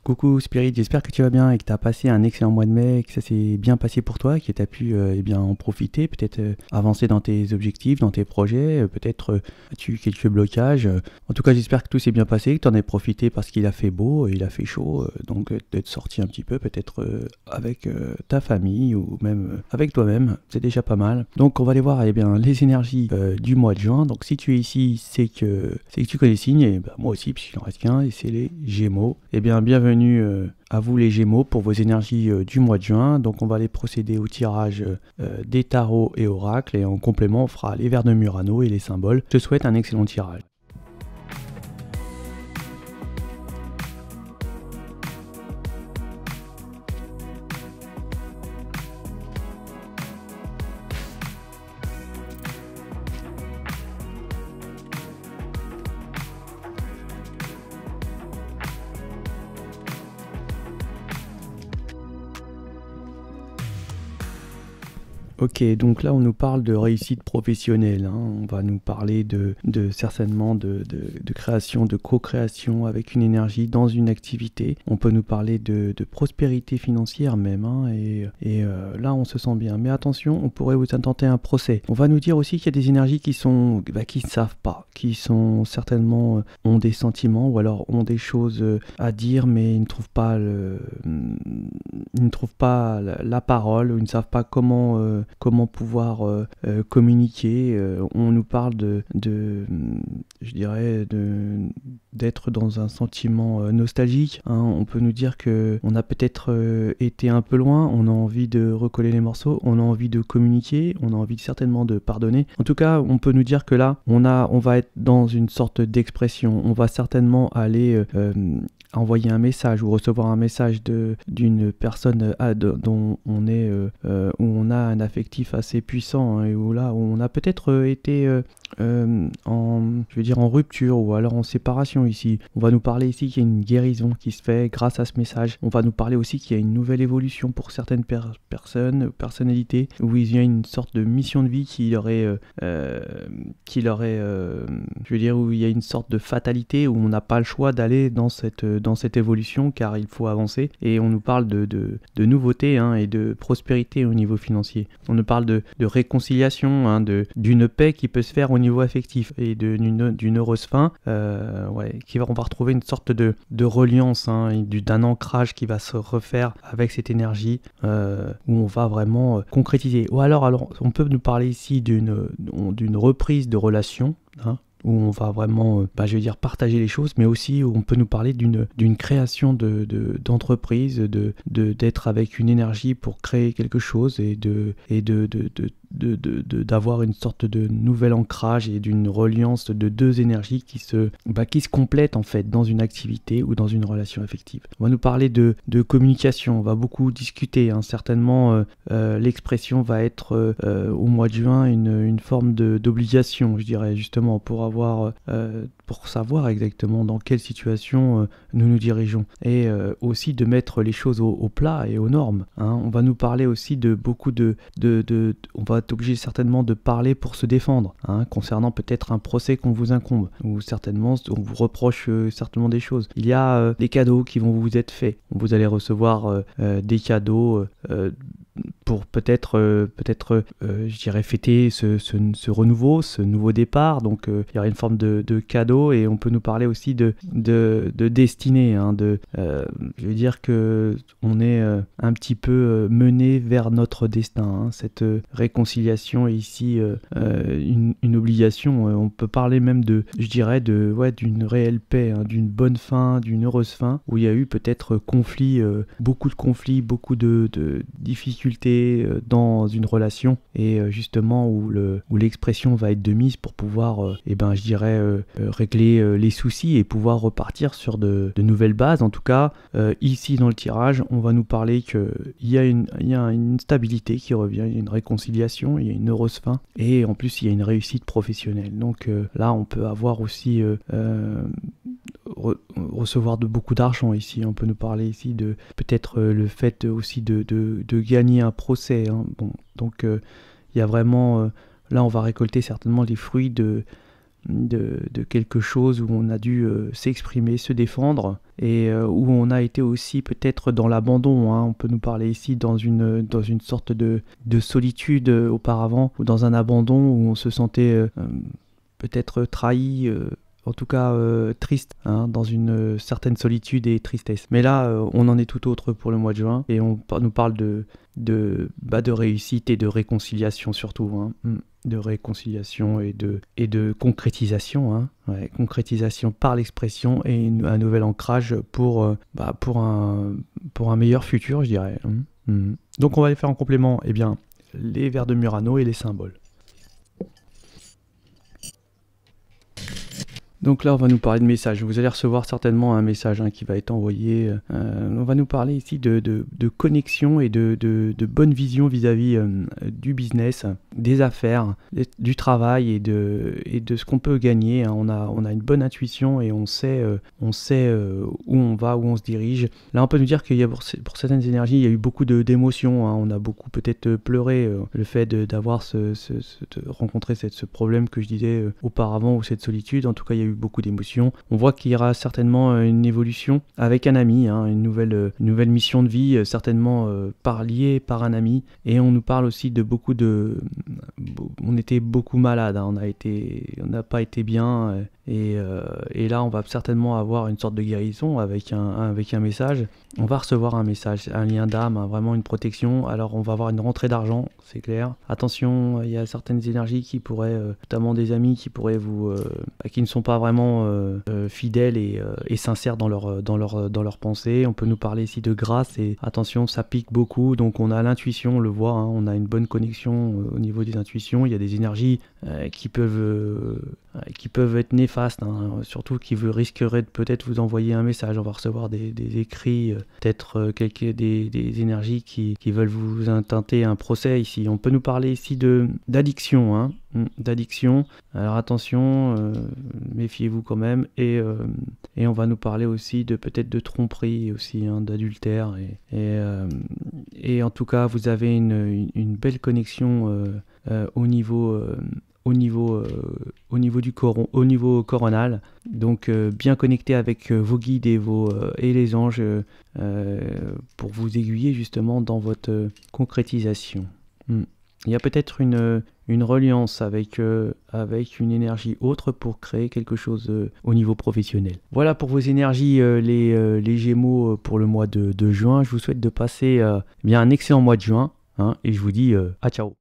Coucou Spirit, j'espère que tu vas bien et que tu as passé un excellent mois de mai, et que ça s'est bien passé pour toi, que tu as pu en profiter, peut-être avancer dans tes objectifs, dans tes projets, peut-être as-tu eu quelques blocages. En tout cas, j'espère que tout s'est bien passé, que tu en as profité parce qu'il a fait beau, il a fait chaud, donc d'être sorti un petit peu, peut-être avec ta famille ou même avec toi-même, c'est déjà pas mal. Donc on va aller voir les énergies du mois de juin. Donc si tu es ici, c'est que tu connais les signes, et moi aussi, puisqu'il en reste qu'un, et c'est les Gémeaux. Bienvenue à vous les Gémeaux pour vos énergies du mois de juin. Donc on va aller procéder au tirage des tarots et oracles, et en complément on fera les vers de Murano et les symboles. Je te souhaite un excellent tirage. Ok, donc là on nous parle de réussite professionnelle, on va nous parler certainement de création, de co-création avec une énergie dans une activité. On peut nous parler de prospérité financière même, et là on se sent bien. Mais attention, on pourrait vous intenter un procès. On va nous dire aussi qu'il y a des énergies qui ne savent pas, qui sont certainement ont des sentiments ou alors ont des choses à dire, mais ils ne trouvent pas la parole, ou ils ne savent pas comment pouvoir communiquer. On nous parle d'être dans un sentiment nostalgique. On peut nous dire qu'on a peut-être été un peu loin, on a envie de recoller les morceaux, on a envie de communiquer, on a envie certainement de pardonner. En tout cas, on peut nous dire que là, on va être dans une sorte d'expression. On va certainement aller envoyer un message ou recevoir un message d'une personne dont où on a un affectif assez puissant, et où on a peut-être été en rupture ou alors en séparation ici. On va nous parler ici qu'il y a une guérison qui se fait grâce à ce message. On va nous parler aussi qu'il y a une nouvelle évolution pour certaines personnalités, où il y a une sorte de mission de vie où il y a une sorte de fatalité, où on n'a pas le choix d'aller dans cette évolution, car il faut avancer. Et on nous parle de nouveautés et de prospérité au niveau financier. On nous parle de réconciliation, d'une paix qui peut se faire au niveau affectif, et d'une heureuse fin. On va retrouver une sorte de reliance, d'un ancrage qui va se refaire avec cette énergie, où on va vraiment concrétiser. Ou alors on peut nous parler ici d'une reprise de relation, où on va vraiment partager les choses, mais aussi où on peut nous parler d'une création d'entreprise, d'être avec une énergie pour créer quelque chose, et d'avoir une sorte de nouvel ancrage et d'une reliance de deux énergies qui se complètent en fait dans une activité ou dans une relation affective. On va nous parler de communication, on va beaucoup discuter, hein. Certainement l'expression va être au mois de juin une forme d'obligation, je dirais, justement pour savoir exactement dans quelle situation nous nous dirigeons, et aussi de mettre les choses au plat et aux normes, hein. On va nous parler aussi de beaucoup on va être obligé certainement de parler pour se défendre, hein, concernant peut-être un procès qu'on vous incombe, ou certainement on vous reproche certainement des choses. Il y a des cadeaux qui vont vous être faits. Vous allez recevoir des cadeaux pour peut-être, je dirais, fêter ce renouveau, ce nouveau départ. Donc il y aura une forme de cadeau, et on peut nous parler aussi de destinée, hein, je veux dire que on est un petit peu mené vers notre destin, hein. Cette réconciliation est ici une obligation. On peut parler même d'une réelle paix, hein, d'une bonne fin, d'une heureuse fin, où il y a eu peut-être beaucoup de conflits, beaucoup de difficultés dans une relation, et justement où l'expression va être de mise pour pouvoir régler les soucis et pouvoir repartir sur de nouvelles bases. En tout cas, ici dans le tirage, on va nous parler qu'il y a une stabilité qui revient, il y a une réconciliation, il y a une heureuse fin, et en plus il y a une réussite professionnelle. Donc là on peut avoir aussi recevoir de beaucoup d'argent ici. On peut nous parler ici de peut-être le fait aussi de gagner un procès, hein. Bon, donc il y a vraiment là on va récolter certainement les fruits de quelque chose où on a dû s'exprimer, se défendre, et où on a été aussi peut-être dans l'abandon, hein. On peut nous parler ici dans une sorte de solitude auparavant, ou dans un abandon où on se sentait peut-être trahi, en tout cas triste, hein, dans une certaine solitude et tristesse. Mais là, on en est tout autre pour le mois de juin, et on nous parle de réussite et de réconciliation surtout, hein. De réconciliation et de concrétisation, hein. Ouais, concrétisation par l'expression, et un nouvel ancrage pour un meilleur futur, je dirais. Donc on va aller faire en complément les vers de Murano et les symboles. Donc là, on va nous parler de messages. Vous allez recevoir certainement un message, hein, qui va être envoyé. On va nous parler ici de connexion et de bonne vision vis-à-vis du business, des affaires, du travail et de ce qu'on peut gagner, hein. On a une bonne intuition, et on sait où on va, où on se dirige. Là, on peut nous dire qu'il y a pour certaines énergies, il y a eu beaucoup d'émotions, hein. On a beaucoup peut-être pleuré le fait d'avoir rencontré ce problème que je disais auparavant, ou cette solitude. En tout cas, il y a eu beaucoup d'émotions. On voit qu'il y aura certainement une évolution avec un ami, hein, une nouvelle mission de vie, certainement liée par un ami. Et on nous parle aussi de on était beaucoup malade, hein. On n'a pas été bien, et là on va certainement avoir une sorte de guérison avec un message. On va recevoir un message, un lien d'âme, hein, vraiment une protection. Alors on va avoir une rentrée d'argent, c'est clair. Attention, il y a certaines énergies qui pourraient, notamment des amis qui pourraient qui ne sont pas vraiment fidèles et sincères dans leur pensée. On peut nous parler ici de grâce, et attention, ça pique beaucoup, donc on a l'intuition, on le voit, hein, on a une bonne connexion au niveau des intuitions. Il y a des énergies qui peuvent être néfastes, hein, surtout qui risqueraient de peut-être vous envoyer un message. On va recevoir des écrits, peut-être des énergies qui veulent vous intenter un procès ici. On peut nous parler ici d'addiction, hein, d'addiction. Alors attention, méfiez-vous quand même, et on va nous parler aussi peut-être de tromperie aussi, hein, d'adultère, et en tout cas vous avez une belle connexion au niveau coronal, donc bien connecté avec vos guides et les anges, pour vous aiguiller justement dans votre concrétisation. Il y a peut-être une reliance avec une énergie autre pour créer quelque chose au niveau professionnel. Voilà pour vos énergies, les Gémeaux, pour le mois de juin. Je vous souhaite de passer un excellent mois de juin, hein, et je vous dis à ciao.